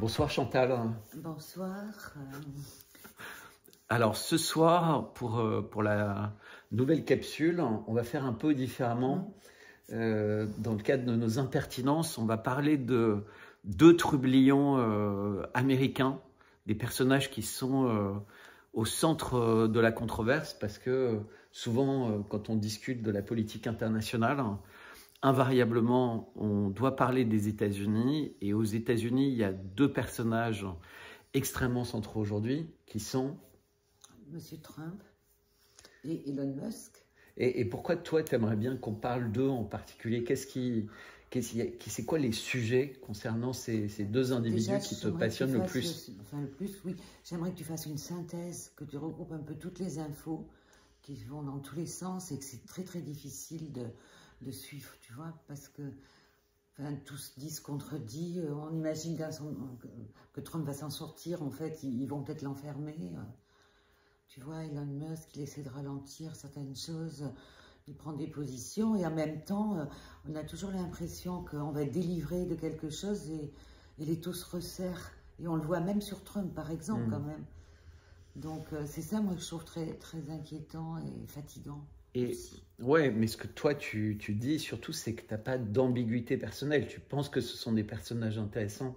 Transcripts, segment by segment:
Bonsoir Chantal. Bonsoir. Alors ce soir, pour la nouvelle capsule, on va faire un peu différemment. Dans le cadre de nos impertinences, on va parler de deux trublions américains, des personnages qui sont au centre de la controverse, parce que souvent, quand on discute de la politique internationale, invariablement, on doit parler des États-Unis. Et aux États-Unis, il y a deux personnages extrêmement centraux aujourd'hui, qui sont Monsieur Trump et Elon Musk. Et pourquoi toi, tu aimerais bien qu'on parle d'eux en particulier? C'est quoi les sujets concernant ces deux individus Déjà, qui te passionnent le plus? Oui. J'aimerais que tu fasses une synthèse, que tu regroupes un peu toutes les infos qui vont dans tous les sens et que c'est très très difficile de suivre, tu vois, parce que tout se dit, se contredit. On imagine que Trump va s'en sortir, en fait, ils vont peut-être l'enfermer. Tu vois, Elon Musk, il essaie de ralentir certaines choses, il prend des positions, et en même temps, on a toujours l'impression qu'on va être délivré de quelque chose, et les taux se resserrent. Et on le voit même sur Trump, par exemple, quand même. Donc, c'est ça, moi, que je trouve très, très inquiétant et fatigant. Et ouais, mais ce que toi, tu dis surtout, c'est que tu n'as pas d'ambiguïté personnelle. Tu penses que ce sont des personnages intéressants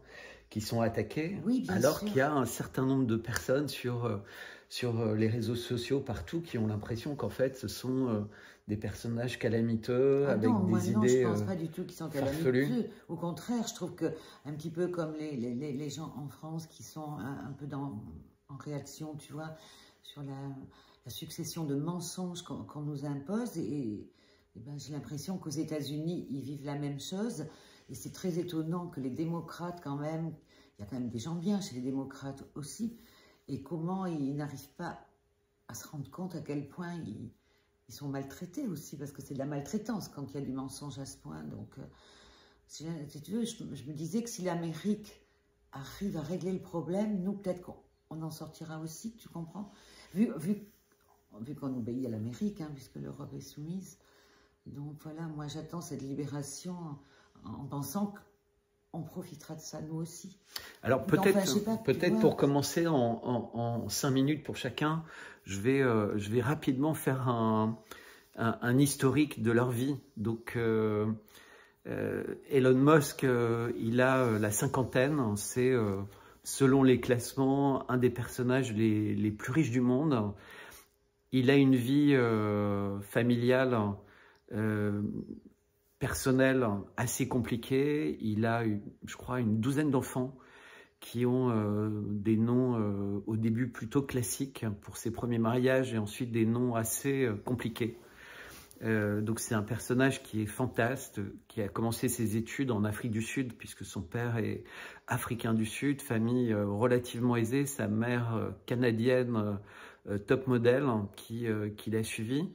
qui sont attaqués, oui, alors qu'il y a un certain nombre de personnes sur les réseaux sociaux partout qui ont l'impression qu'en fait ce sont des personnages calamiteux avec des idées non, je ne pense pas du tout qu'ils sont farfelues. calamiteux. Au contraire, je trouve que un petit peu comme les gens en France qui sont un peu en réaction, tu vois, sur la succession de mensonges qu'on nous impose. Et ben, j'ai l'impression qu'aux États-Unis, ils vivent la même chose. Et c'est très étonnant que les démocrates, quand même, il y a quand même des gens bien chez les démocrates aussi, et comment ils n'arrivent pas à se rendre compte à quel point ils sont maltraités aussi, parce que c'est de la maltraitance quand il y a du mensonge à ce point. Donc, si tu veux, je me disais que si l'Amérique arrive à régler le problème, nous, peut-être qu'on en sortira aussi, tu comprends? Vu qu'on obéit à l'Amérique, hein, puisque l'Europe est soumise. Donc voilà, moi j'attends cette libération en pensant qu'on profitera de ça nous aussi. Alors peut-être pour commencer en 5 minutes pour chacun, je vais rapidement faire un historique de leur vie. Donc Elon Musk, il a la cinquantaine, c'est selon les classements un des personnages les plus riches du monde. Il a une vie familiale personnel assez compliqué. Il a, je crois, une douzaine d'enfants qui ont des noms au début plutôt classiques pour ses premiers mariages et ensuite des noms assez compliqués. Donc c'est un personnage qui est fantasque, qui a commencé ses études en Afrique du Sud puisque son père est africain du Sud, famille relativement aisée, sa mère canadienne top modèle qui l'a suivi.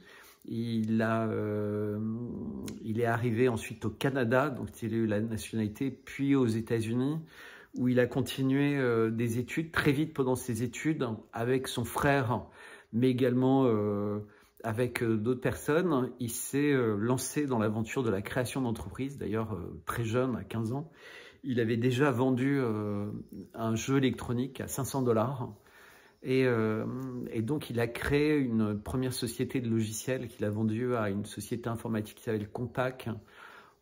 Il est arrivé ensuite au Canada, donc il a eu la nationalité, puis aux États-Unis, où il a continué des études. Très vite pendant ses études, avec son frère, mais également avec d'autres personnes, il s'est lancé dans l'aventure de la création d'entreprises, d'ailleurs très jeune, à 15 ans. Il avait déjà vendu un jeu électronique à 500 $. Et donc, il a créé une première société de logiciels qu'il a vendue à une société informatique qui s'appelle Compaq,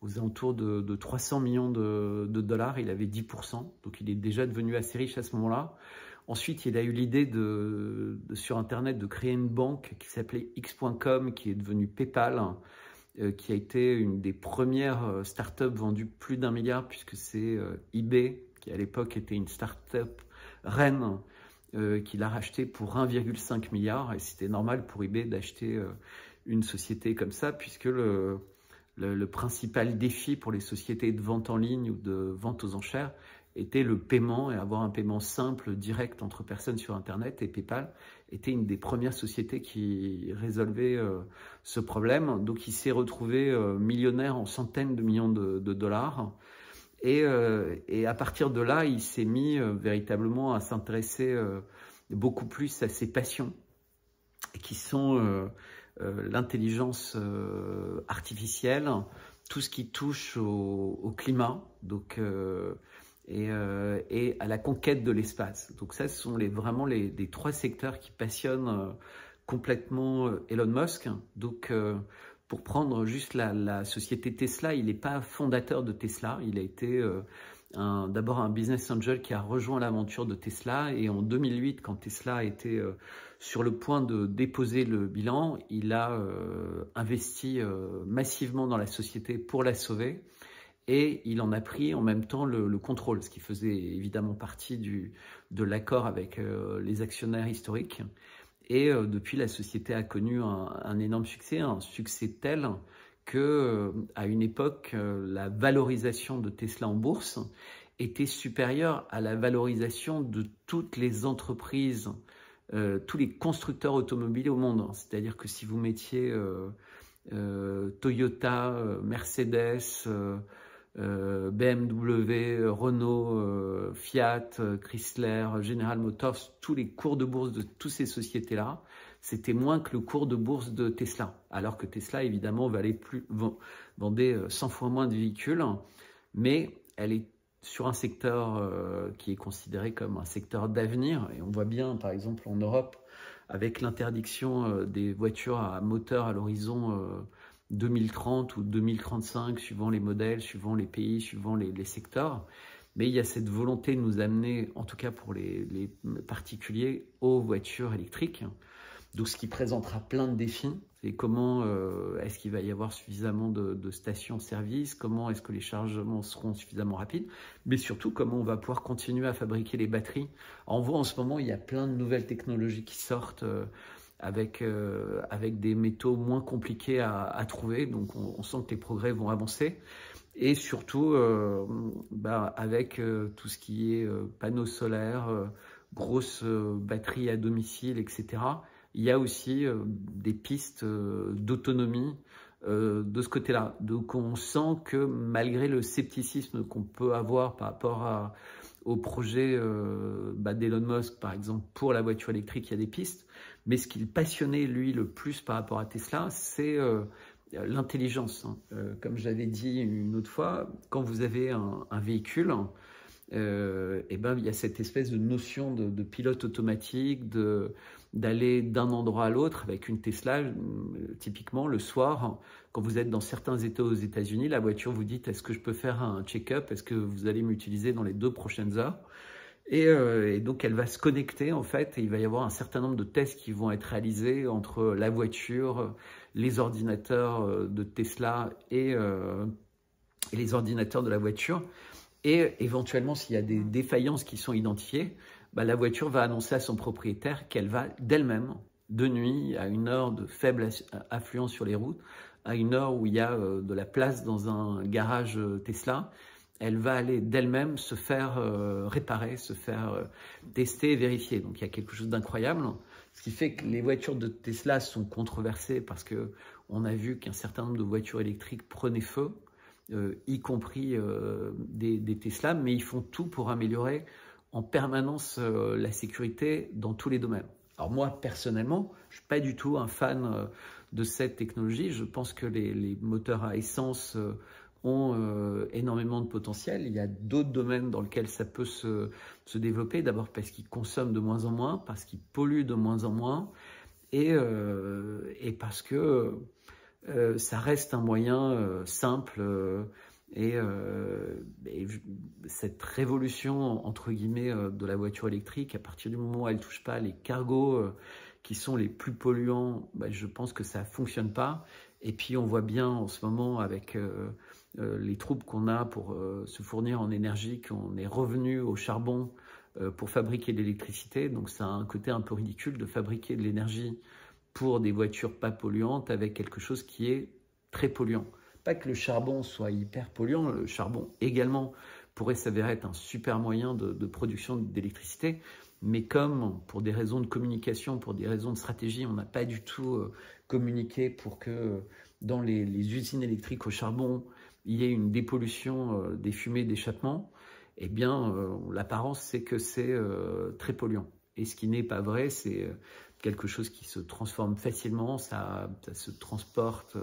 aux alentours de 300 millions de dollars. Il avait 10%, donc il est déjà devenu assez riche à ce moment-là. Ensuite, il a eu l'idée sur Internet de créer une banque qui s'appelait X.com, qui est devenue PayPal, qui a été une des premières startups vendues plus d'1 milliard, puisque c'est eBay, qui à l'époque était une startup reine, qu'il a racheté pour 1,5 milliard. Et c'était normal pour eBay d'acheter une société comme ça, puisque le principal défi pour les sociétés de vente en ligne ou de vente aux enchères était le paiement et avoir un paiement simple, direct entre personnes sur Internet. Et PayPal était une des premières sociétés qui résolvait ce problème. Donc il s'est retrouvé millionnaire en centaines de millions de dollars. Et à partir de là, il s'est mis véritablement à s'intéresser beaucoup plus à ses passions, qui sont l'intelligence artificielle, tout ce qui touche au climat. Donc, et à la conquête de l'espace. Donc ça, ce sont vraiment les 3 secteurs qui passionnent complètement Elon Musk. Donc pour prendre juste la société Tesla, il n'est pas fondateur de Tesla, il a été d'abord un business angel qui a rejoint l'aventure de Tesla, et en 2008, quand Tesla était sur le point de déposer le bilan, il a investi massivement dans la société pour la sauver, et il en a pris en même temps le contrôle, ce qui faisait évidemment partie de l'accord avec les actionnaires historiques. Et depuis, la société a connu un énorme succès, un succès tel que, à une époque, la valorisation de Tesla en bourse était supérieure à la valorisation de toutes les entreprises, tous les constructeurs automobiles au monde. C'est-à-dire que si vous mettiez Toyota, Mercedes, BMW, Renault, Fiat, Chrysler, General Motors, tous les cours de bourse de toutes ces sociétés-là, c'était moins que le cours de bourse de Tesla. Alors que Tesla, évidemment, vendait 100 fois moins de véhicules, mais elle est sur un secteur qui est considéré comme un secteur d'avenir. Et on voit bien, par exemple, en Europe, avec l'interdiction des voitures à moteur à l'horizon 2030 ou 2035, suivant les modèles, suivant les pays, suivant les secteurs. Mais il y a cette volonté de nous amener, en tout cas pour les particuliers, aux voitures électriques. Donc ce qui présentera plein de défis. C'est comment est-ce qu'il va y avoir suffisamment de stations-service, comment est-ce que les chargements seront suffisamment rapides, mais surtout comment on va pouvoir continuer à fabriquer les batteries. On voit en ce moment, il y a plein de nouvelles technologies qui sortent avec des métaux moins compliqués à trouver. Donc on sent que les progrès vont avancer. Et surtout avec tout ce qui est panneaux solaires, grosses batteries à domicile, etc. Il y a aussi des pistes d'autonomie de ce côté-là. Donc on sent que malgré le scepticisme qu'on peut avoir par rapport au projet d'Elon Musk, par exemple, pour la voiture électrique, il y a des pistes. Mais ce qui le passionnait, lui, le plus par rapport à Tesla, c'est l'intelligence. Comme je l'avais dit une autre fois, quand vous avez un véhicule, il y a cette espèce de notion de pilote automatique, d'aller d'un endroit à l'autre. Avec une Tesla, typiquement, le soir, quand vous êtes dans certains États aux États-Unis, la voiture vous dit: est-ce que je peux faire un check-up? Est-ce que vous allez m'utiliser dans les 2 prochaines heures? Et donc, elle va se connecter, en fait, et il va y avoir un certain nombre de tests qui vont être réalisés entre la voiture, les ordinateurs de Tesla et les ordinateurs de la voiture. Et éventuellement, s'il y a des défaillances qui sont identifiées, la voiture va annoncer à son propriétaire qu'elle va d'elle-même, de nuit, à une heure de faible affluence sur les routes, à une heure où il y a de la place dans un garage Tesla, elle va aller d'elle-même se faire réparer, se faire tester et vérifier. Donc il y a quelque chose d'incroyable, ce qui fait que les voitures de Tesla sont controversées parce qu'on a vu qu'un certain nombre de voitures électriques prenaient feu, y compris des Tesla, mais ils font tout pour améliorer en permanence la sécurité dans tous les domaines. Alors moi, personnellement, je ne suis pas du tout un fan de cette technologie. Je pense que les moteurs à essence ont énormément de potentiel. Il y a d'autres domaines dans lesquels ça peut se développer. D'abord parce qu'ils consomment de moins en moins, parce qu'ils polluent de moins en moins, et parce que ça reste un moyen simple et cette révolution entre guillemets de la voiture électrique, à partir du moment où elle ne touche pas les cargos qui sont les plus polluants, je pense que ça ne fonctionne pas. Et puis on voit bien en ce moment avec les troubles qu'on a pour se fournir en énergie, qu'on est revenu au charbon pour fabriquer de l'électricité. Donc ça a un côté un peu ridicule de fabriquer de l'énergie pour des voitures pas polluantes avec quelque chose qui est très polluant. Pas que le charbon soit hyper polluant, le charbon également pourrait s'avérer être un super moyen de production d'électricité, mais comme pour des raisons de communication, pour des raisons de stratégie, on n'a pas du tout communiqué pour que dans les usines électriques au charbon, il y ait une dépollution des fumées d'échappement, eh bien l'apparence c'est que c'est très polluant. Et ce qui n'est pas vrai, c'est quelque chose qui se transforme facilement, ça se transporte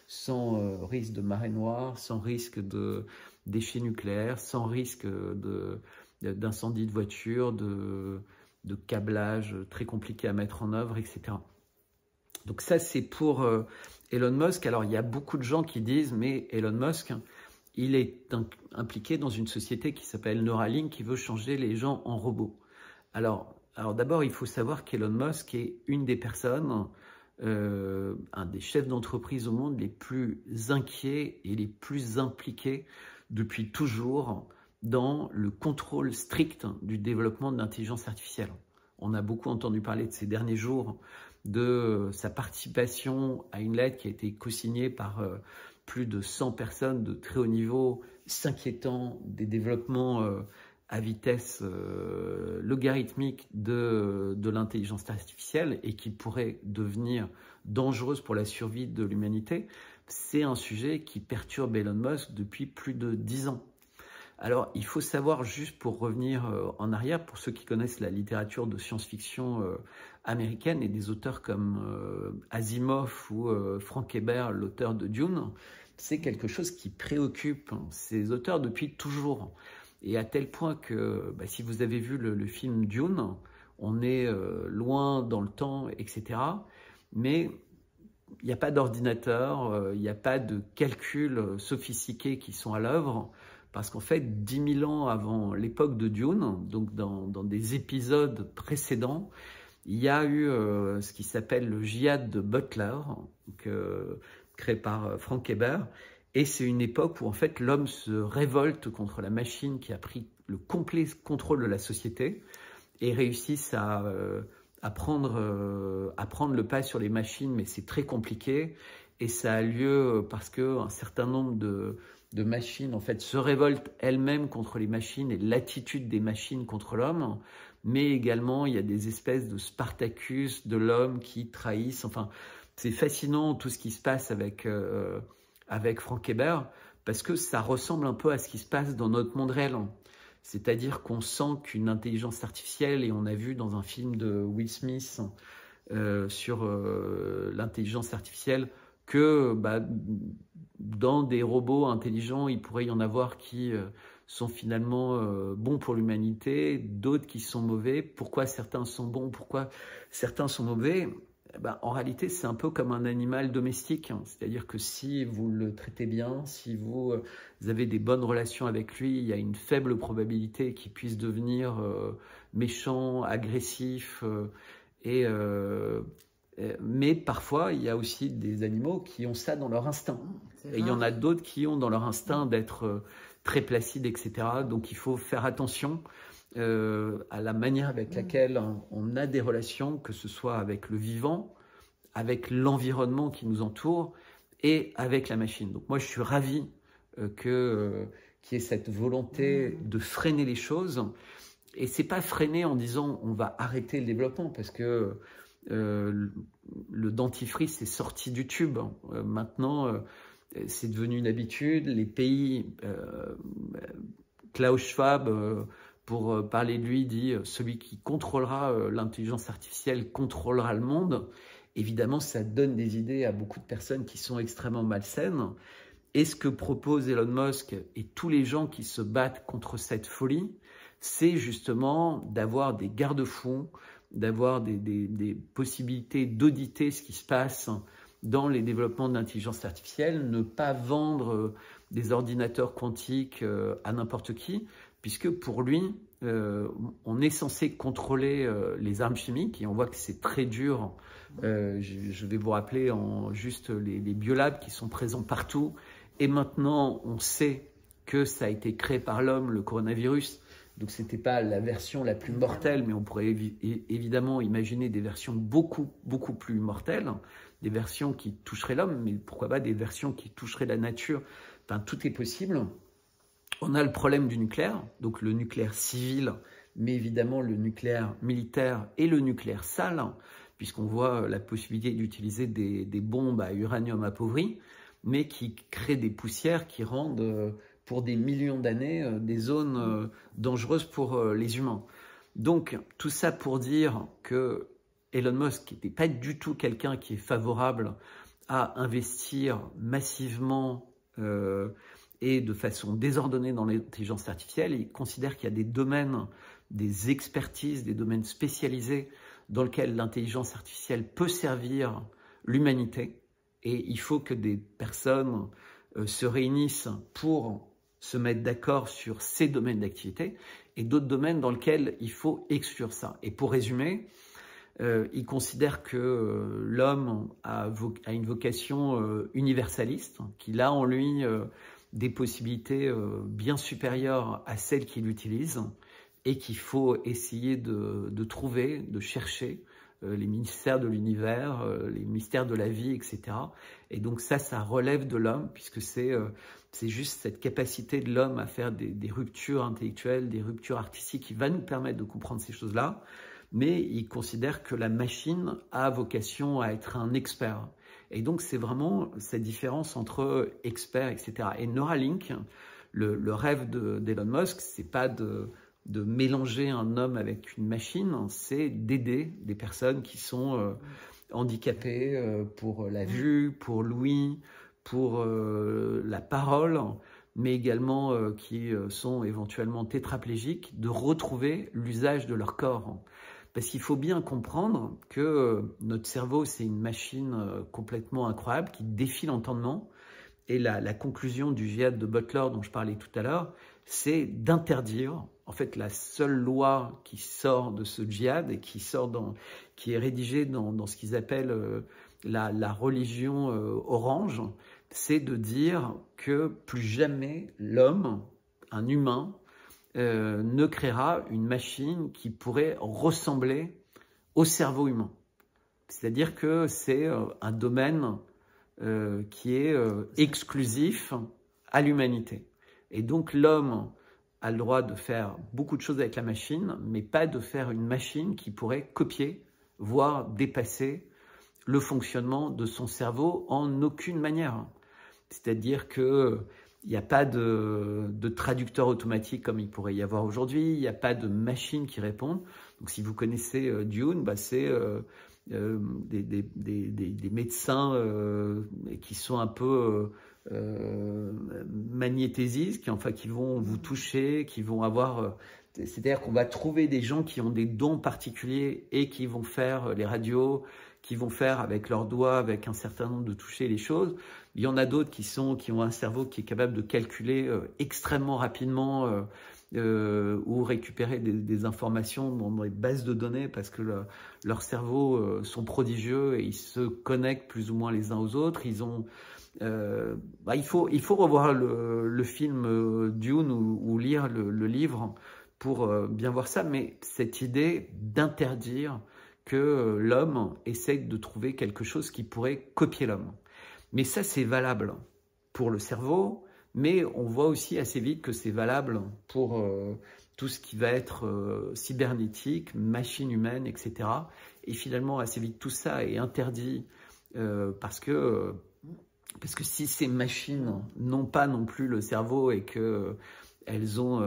sans risque de marée noire, sans risque de déchets nucléaires, sans risque d'incendie de voiture, de câblage très compliqué à mettre en œuvre, etc. Donc ça, c'est pour Elon Musk. Alors, il y a beaucoup de gens qui disent, mais Elon Musk, il est impliqué dans une société qui s'appelle Neuralink, qui veut changer les gens en robots. Alors d'abord, il faut savoir qu'Elon Musk est une des personnes, un des chefs d'entreprise au monde les plus inquiets et les plus impliqués depuis toujours dans le contrôle strict du développement de l'intelligence artificielle. On a beaucoup entendu parler de ces derniers jours de sa participation à une lettre qui a été co-signée par plus de 100 personnes de très haut niveau, s'inquiétant des développements à vitesse logarithmique de l'intelligence artificielle et qui pourrait devenir dangereuse pour la survie de l'humanité. C'est un sujet qui perturbe Elon Musk depuis plus de 10 ans. Alors, il faut savoir, juste pour revenir en arrière, pour ceux qui connaissent la littérature de science-fiction américaine et des auteurs comme Asimov ou Frank Herbert, l'auteur de Dune, c'est quelque chose qui préoccupe ces auteurs depuis toujours. Et à tel point que, si vous avez vu le film Dune, on est loin dans le temps, etc. Mais il n'y a pas d'ordinateur, il n'y a pas de calculs sophistiqués qui sont à l'œuvre. Parce qu'en fait, 10 000 ans avant l'époque de Dune, donc dans des épisodes précédents, il y a eu ce qui s'appelle le djihad de Butler, créé par Frank Herbert. Et c'est une époque où en fait l'homme se révolte contre la machine qui a pris le complet contrôle de la société et réussissent à prendre le pas sur les machines, mais c'est très compliqué. Et ça a lieu parce qu'un certain nombre de machines en fait se révoltent elles-mêmes contre les machines et l'attitude des machines contre l'homme, mais également il y a des espèces de Spartacus de l'homme qui trahissent. Enfin, c'est fascinant tout ce qui se passe avec Frank Herbert parce que ça ressemble un peu à ce qui se passe dans notre monde réel. C'est-à-dire qu'on sent qu'une intelligence artificielle, et on a vu dans un film de Will Smith sur l'intelligence artificielle que dans des robots intelligents, il pourrait y en avoir qui sont finalement bons pour l'humanité, d'autres qui sont mauvais. Pourquoi certains sont bons, pourquoi certains sont mauvais? En réalité, c'est un peu comme un animal domestique. C'est-à-dire que si vous le traitez bien, si vous avez des bonnes relations avec lui, il y a une faible probabilité qu'il puisse devenir méchant, agressif mais parfois, il y a aussi des animaux qui ont ça dans leur instinct. Et il y en a d'autres qui ont dans leur instinct d'être très placides, etc. Donc, il faut faire attention à la manière avec laquelle on a des relations, que ce soit avec le vivant, avec l'environnement qui nous entoure et avec la machine. Donc, moi, je suis ravi qu'il y ait cette volonté de freiner les choses. Et ce n'est pas freiner en disant on va arrêter le développement parce que le dentifrice est sorti du tube. Maintenant, c'est devenu une habitude. Les pays, Klaus Schwab, pour parler de lui, dit celui qui contrôlera l'intelligence artificielle contrôlera le monde. Évidemment, ça donne des idées à beaucoup de personnes qui sont extrêmement malsaines. Et ce que propose Elon Musk et tous les gens qui se battent contre cette folie, c'est justement d'avoir des garde-fous, d'avoir des possibilités d'auditer ce qui se passe dans les développements de l'intelligence artificielle, ne pas vendre des ordinateurs quantiques à n'importe qui, puisque pour lui, on est censé contrôler les armes chimiques, et on voit que c'est très dur. Je vais vous rappeler juste les biolabs qui sont présents partout, et maintenant on sait que ça a été créé par l'homme, le coronavirus. Donc, ce n'était pas la version la plus mortelle, mais on pourrait évidemment imaginer des versions beaucoup, beaucoup plus mortelles, des versions qui toucheraient l'homme, mais pourquoi pas des versions qui toucheraient la nature. Enfin, tout est possible. On a le problème du nucléaire, donc le nucléaire civil, mais évidemment le nucléaire militaire et le nucléaire sale, puisqu'on voit la possibilité d'utiliser des bombes à uranium appauvri, mais qui créent des poussières qui rendent... pour des millions d'années, des zones dangereuses pour les humains. Donc, tout ça pour dire que Elon Musk n'était pas du tout quelqu'un qui est favorable à investir massivement et de façon désordonnée dans l'intelligence artificielle. Il considère qu'il y a des domaines, des expertises, des domaines spécialisés dans lesquels l'intelligence artificielle peut servir l'humanité. Et il faut que des personnes se réunissent pour se mettre d'accord sur ces domaines d'activité et d'autres domaines dans lesquels il faut exclure ça. Et pour résumer, il considère que l'homme a une vocation universaliste, qu'il a en lui des possibilités bien supérieures à celles qu'il utilise et qu'il faut essayer de trouver, de chercher les mystères de l'univers, les mystères de la vie, etc. Et donc ça relève de l'homme, puisque c'est juste cette capacité de l'homme à faire des ruptures intellectuelles, des ruptures artistiques qui va nous permettre de comprendre ces choses-là. Mais il considère que la machine a vocation à être un expert. Et donc c'est vraiment cette différence entre expert, etc. Et Neuralink, le rêve d'Elon Musk, c'est pas de mélanger un homme avec une machine, c'est d'aider des personnes qui sont handicapées pour la vue, pour l'ouïe, pour la parole, mais également qui sont éventuellement tétraplégiques, de retrouver l'usage de leur corps. Parce qu'il faut bien comprendre que notre cerveau, c'est une machine complètement incroyable qui défie l'entendement. Et la conclusion du djihad de Butler dont je parlais tout à l'heure, c'est d'interdire, en fait, la seule loi qui sort de ce djihad et qui est rédigée dans ce qu'ils appellent la religion orange, c'est de dire que plus jamais l'homme, un humain, ne créera une machine qui pourrait ressembler au cerveau humain. C'est-à-dire que c'est un domaine qui est exclusif à l'humanité. Et donc l'homme a le droit de faire beaucoup de choses avec la machine, mais pas de faire une machine qui pourrait copier, voire dépasser le fonctionnement de son cerveau en aucune manière. C'est-à-dire que il n'y a pas de traducteur automatique comme il pourrait y avoir aujourd'hui, il n'y a pas de machine qui répond. Donc si vous connaissez Dune, c'est des médecins qui sont un peu magnétésistes, qui vont vous toucher, qui vont avoir... c'est-à-dire qu'on va trouver des gens qui ont des dons particuliers et qui vont faire les radios, qui vont faire avec leurs doigts, avec un certain nombre de toucher les choses. Il y en a d'autres qui ont un cerveau qui est capable de calculer extrêmement rapidement ou récupérer des informations dans les bases de données parce que leurs cerveaux sont prodigieux et ils se connectent plus ou moins les uns aux autres. Il faut revoir le film Dune ou lire le livre pour bien voir ça, mais cette idée d'interdire que l'homme essaye de trouver quelque chose qui pourrait copier l'homme. Mais ça, c'est valable pour le cerveau, mais on voit aussi assez vite que c'est valable pour tout ce qui va être cybernétique, machine humaine, etc. Et finalement, assez vite, tout ça est interdit parce que si ces machines n'ont pas non plus le cerveau et que elles ont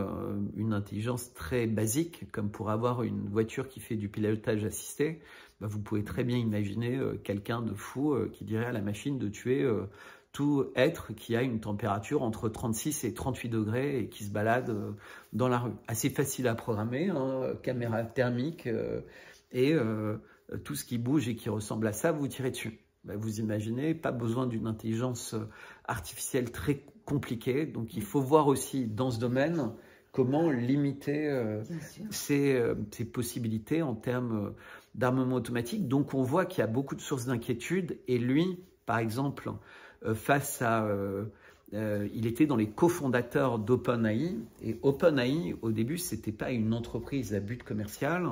une intelligence très basique, comme pour avoir une voiture qui fait du pilotage assisté, vous pouvez très bien imaginer quelqu'un de fou qui dirait à la machine de tuer tout être qui a une température entre 36 et 38 degrés et qui se balade dans la rue. Assez facile à programmer, hein, caméra thermique et tout ce qui bouge et qui ressemble à ça, vous tirez dessus. Vous imaginez, pas besoin d'une intelligence artificielle très compliquée. Donc il faut voir aussi dans ce domaine comment limiter ces possibilités en termes d'armement automatique. Donc on voit qu'il y a beaucoup de sources d'inquiétude et lui, par exemple, face à... il était dans les cofondateurs d'OpenAI et OpenAI, au début, c'était pas une entreprise à but commercial.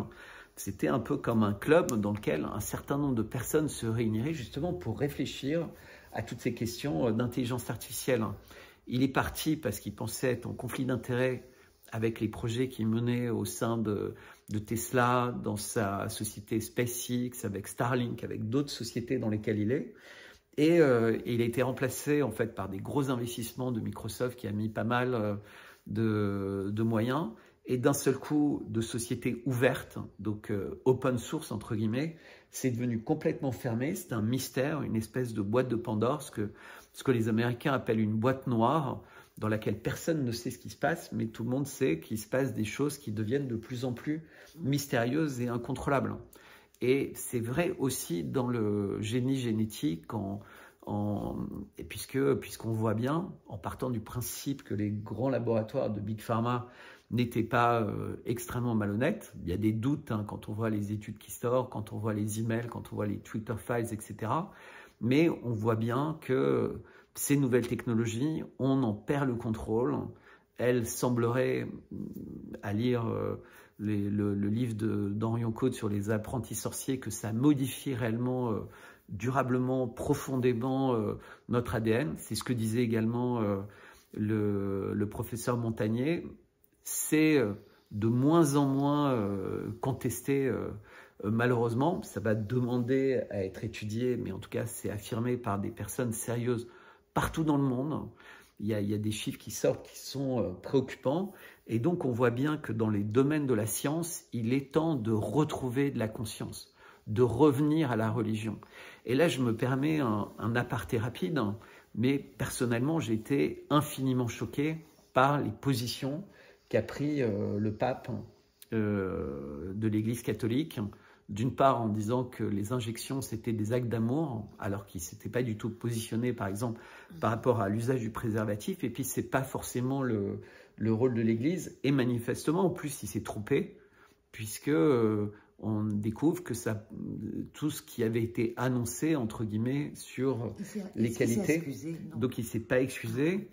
C'était un peu comme un club dans lequel un certain nombre de personnes se réuniraient justement pour réfléchir à toutes ces questions d'intelligence artificielle. Il est parti parce qu'il pensait être en conflit d'intérêts avec les projets qu'il menait au sein de Tesla, dans sa société SpaceX, avec Starlink, avec d'autres sociétés dans lesquelles il est. Et il a été remplacé en fait par des gros investissements de Microsoft qui a mis pas mal de moyens. et d'un seul coup de société ouverte, donc open source entre guillemets, c'est devenu complètement fermé. C'est un mystère, une espèce de boîte de Pandore, ce que les Américains appellent une boîte noire, dans laquelle personne ne sait ce qui se passe, mais tout le monde sait qu'il se passe des choses qui deviennent de plus en plus mystérieuses et incontrôlables. Et c'est vrai aussi dans le génie génétique, puisqu'on voit bien, en partant du principe que les grands laboratoires de Big Pharma n'étaient pas extrêmement malhonnêtes. Il y a des doutes quand on voit les études qui sortent, quand on voit les emails, quand on voit les Twitter files, etc. Mais on voit bien que ces nouvelles technologies, on en perd le contrôle. Elles sembleraient, à lire le livre d'Henrion Code sur les apprentis sorciers, que ça modifie réellement, durablement, profondément notre ADN. C'est ce que disait également le professeur Montagnier. C'est de moins en moins contesté, malheureusement. Ça va demander à être étudié, mais en tout cas, c'est affirmé par des personnes sérieuses partout dans le monde. Il y a des chiffres qui sortent qui sont préoccupants. Et donc, on voit bien que dans les domaines de la science, il est temps de retrouver de la conscience, de revenir à la religion. Et là, je me permets un aparté rapide, mais personnellement, j'ai été infiniment choqué par les positions qu'a pris le pape de l'Église catholique, d'une part en disant que les injections c'était des actes d'amour, alors qu'il ne s'était pas du tout positionné par exemple par rapport à l'usage du préservatif, et puis c'est pas forcément le rôle de l'Église, et manifestement en plus il s'est trompé, puisque on découvre que tout ce qui avait été annoncé entre guillemets sur les qualités, donc il ne s'est pas excusé,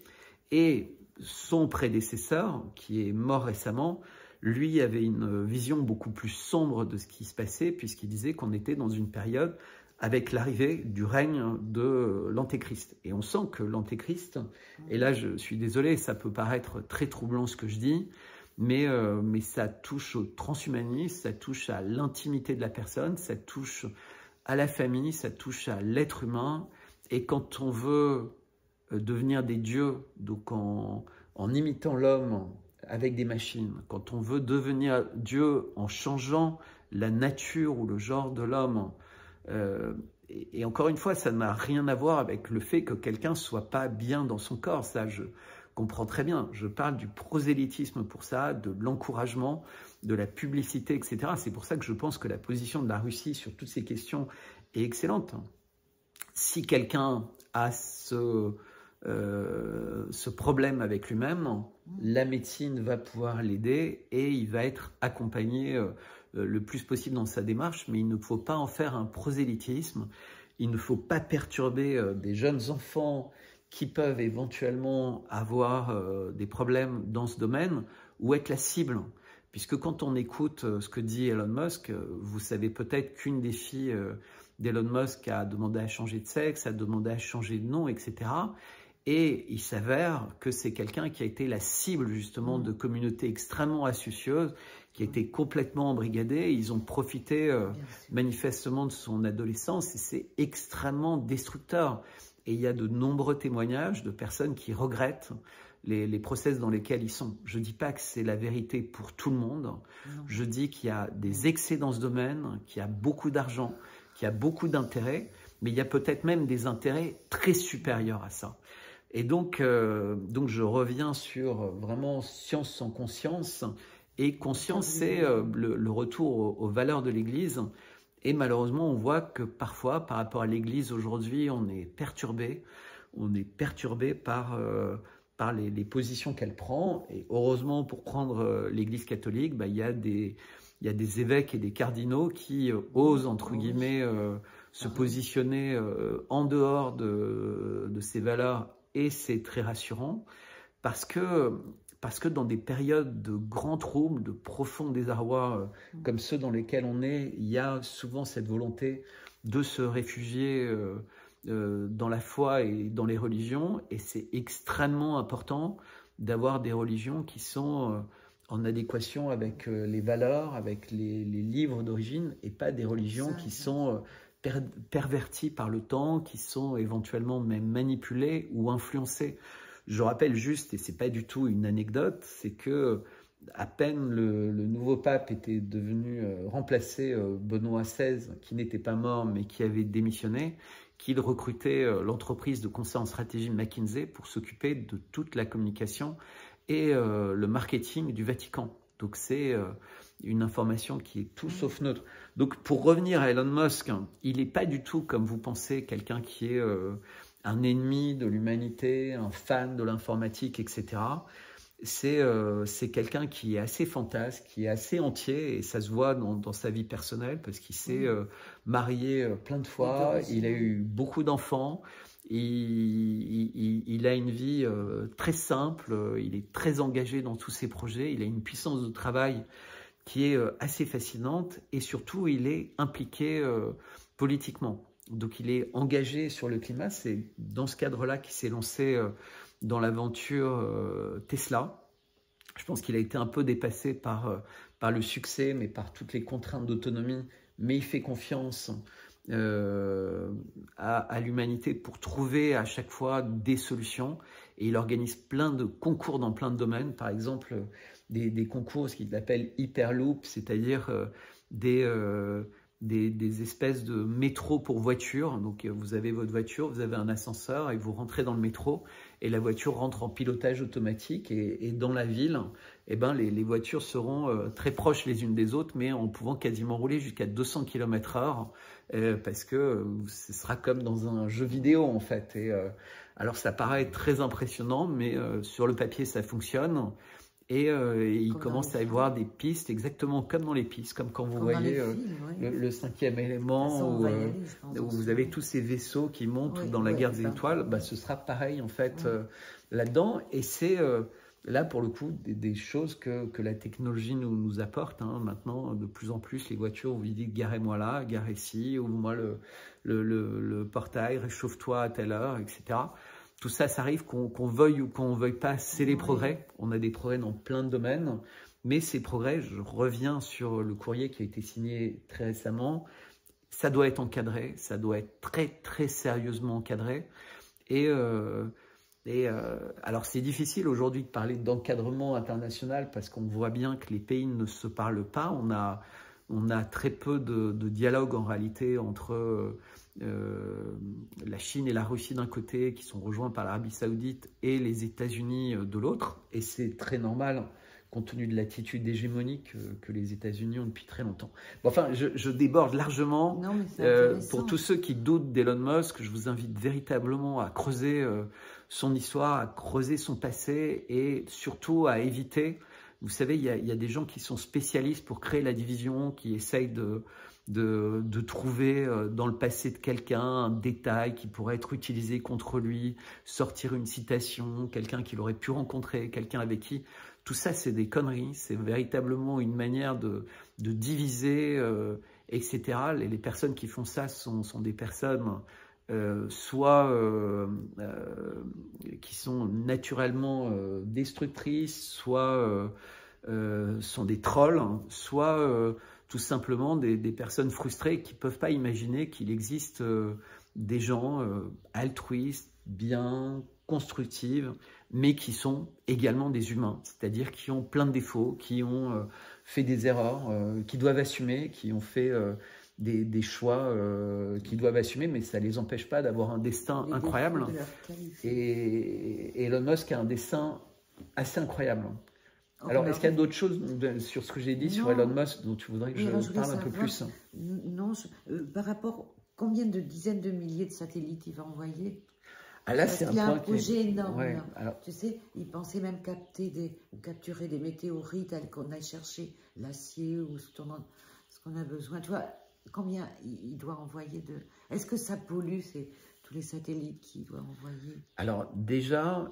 et son prédécesseur, qui est mort récemment, lui avait une vision beaucoup plus sombre de ce qui se passait, puisqu'il disait qu'on était dans une période avec l'arrivée du règne de l'Antéchrist. Et on sent que l'Antéchrist, et là je suis désolé, ça peut paraître très troublant ce que je dis, mais ça touche au transhumanisme, ça touche à l'intimité de la personne, ça touche à la famille, ça touche à l'être humain. Et quand on veut devenir des dieux, donc en imitant l'homme avec des machines, quand on veut devenir Dieu en changeant la nature ou le genre de l'homme, et encore une fois, ça n'a rien à voir avec le fait que quelqu'un ne soit pas bien dans son corps, ça je comprends très bien. Je parle du prosélytisme pour ça, de l'encouragement, de la publicité, etc. C'est pour ça que je pense que la position de la Russie sur toutes ces questions est excellente. Si quelqu'un a ce problème avec lui-même, la médecine va pouvoir l'aider et il va être accompagné le plus possible dans sa démarche, mais il ne faut pas en faire un prosélytisme, il ne faut pas perturber des jeunes enfants qui peuvent éventuellement avoir des problèmes dans ce domaine ou être la cible. Puisque quand on écoute ce que dit Elon Musk, vous savez peut-être qu'une des filles d'Elon Musk a demandé à changer de sexe, a demandé à changer de nom, etc. Et il s'avère que c'est quelqu'un qui a été la cible justement de communautés extrêmement astucieuses, qui a été complètement embrigadée. Ils ont profité manifestement de son adolescence et c'est extrêmement destructeur. Et il y a de nombreux témoignages de personnes qui regrettent les process dans lesquels ils sont. Je ne dis pas que c'est la vérité pour tout le monde. Non. Je dis qu'il y a des excès dans ce domaine, qu'il y a beaucoup d'argent, qu'il y a beaucoup d'intérêts, mais il y a peut-être même des intérêts très supérieurs à ça. Et donc je reviens sur vraiment science sans conscience. Et conscience, c'est le retour aux valeurs de l'Église. Et malheureusement, on voit que parfois, par rapport à l'Église aujourd'hui, on est perturbé. On est perturbé par les positions qu'elle prend. Et heureusement, pour prendre l'Église catholique, il y a des évêques et des cardinaux qui osent, entre guillemets, se positionner en dehors de ces valeurs. Et c'est très rassurant parce que dans des périodes de grands troubles, de profonds désarrois comme ceux dans lesquels on est, il y a souvent cette volonté de se réfugier dans la foi et dans les religions. Et c'est extrêmement important d'avoir des religions qui sont en adéquation avec les valeurs, avec les livres d'origine, et pas des religions qui sont perverties par le temps, qui sont éventuellement même manipulées ou influencées. Je rappelle juste, et c'est pas du tout une anecdote, c'est que à peine le nouveau pape était devenu remplacer Benoît XVI, qui n'était pas mort mais qui avait démissionné, qu'il recrutait l'entreprise de conseil en stratégie McKinsey pour s'occuper de toute la communication et le marketing du Vatican. Donc c'est une information qui est tout sauf neutre. Donc pour revenir à Elon Musk, il n'est pas du tout, comme vous pensez, quelqu'un qui est un ennemi de l'humanité, un fan de l'informatique, etc. C'est quelqu'un qui est assez fantasque, qui est assez entier, et ça se voit dans sa vie personnelle, parce qu'il s'est marié plein de fois, il a eu beaucoup d'enfants, il a une vie très simple, il est très engagé dans tous ses projets, il a une puissance de travail qui est assez fascinante, et surtout il est impliqué politiquement. Donc il est engagé sur le climat, c'est dans ce cadre-là qu'il s'est lancé dans l'aventure Tesla. Je pense qu'il a été un peu dépassé par le succès, mais par toutes les contraintes d'autonomie, mais il fait confiance à l'humanité pour trouver à chaque fois des solutions, et il organise plein de concours dans plein de domaines, par exemple des concours, ce qu'il appelle Hyperloop, c'est-à-dire des espèces de métro pour voiture. Donc vous avez votre voiture, vous avez un ascenseur et vous rentrez dans le métro et la voiture rentre en pilotage automatique, et dans la ville, eh ben, les voitures seront très proches les unes des autres, mais en pouvant quasiment rouler jusqu'à 200 km/h parce que ce sera comme dans un jeu vidéo en fait. Et, alors ça paraît très impressionnant, mais sur le papier ça fonctionne. Et il commence à y avoir des pistes, exactement comme dans les pistes, comme quand vous voyez le cinquième élément, où vous avez tous ces vaisseaux qui montent dans la guerre des étoiles. Bah, ce sera pareil en fait là-dedans. Et c'est là pour le coup des choses que la technologie nous apporte. Hein. Maintenant, de plus en plus, les voitures, vous dites garez-moi là, garez ici, ouvre-moi le portail, réchauffe-toi à telle heure, etc. Tout ça, ça arrive qu'on veuille ou qu'on ne veuille pas, c'est les progrès. On a des progrès dans plein de domaines, mais ces progrès, je reviens sur le courrier qui a été signé très récemment, ça doit être encadré, ça doit être très très sérieusement encadré. Et alors c'est difficile aujourd'hui de parler d'encadrement international parce qu'on voit bien que les pays ne se parlent pas. On a très peu de dialogue en réalité entre la Chine et la Russie d'un côté, qui sont rejoints par l'Arabie Saoudite, et les États-Unis de l'autre. Et c'est très normal, compte tenu de l'attitude hégémonique que les États-Unis ont depuis très longtemps. Bon, enfin, je déborde largement. Non, pour tous ceux qui doutent d'Elon Musk, je vous invite véritablement à creuser son histoire, à creuser son passé, et surtout à éviter... Vous savez, il y a des gens qui sont spécialistes pour créer la division, qui essayent de trouver dans le passé de quelqu'un un détail qui pourrait être utilisé contre lui, sortir une citation, quelqu'un qu'il aurait pu rencontrer, quelqu'un avec qui... Tout ça, c'est des conneries, c'est véritablement une manière de diviser, etc. Les personnes qui font ça sont des personnes soit qui sont naturellement destructrices, soit sont des trolls, soit tout simplement des personnes frustrées qui ne peuvent pas imaginer qu'il existe des gens altruistes, bien, constructifs, mais qui sont également des humains, c'est-à-dire qui ont plein de défauts, qui ont fait des erreurs, qui doivent assumer, qui ont fait des choix qu'ils doivent assumer, mais ça ne les empêche pas d'avoir un destin incroyable. Et Elon Musk a un destin assez incroyable. Alors, est-ce qu'il y a d'autres choses sur ce que j'ai dit sur Elon Musk dont tu voudrais que je parle un peu plus? Non, par rapport, combien de dizaines de milliers de satellites il va envoyer? Ah là, c'est un projet énorme. Ouais, alors... Tu sais, il pensait même capturer des météorites, qu'on aille chercher l'acier ou ce qu'on a besoin. Tu vois, combien il doit envoyer de... Est-ce que ça pollue tous les satellites qu'il doit envoyer? Alors déjà,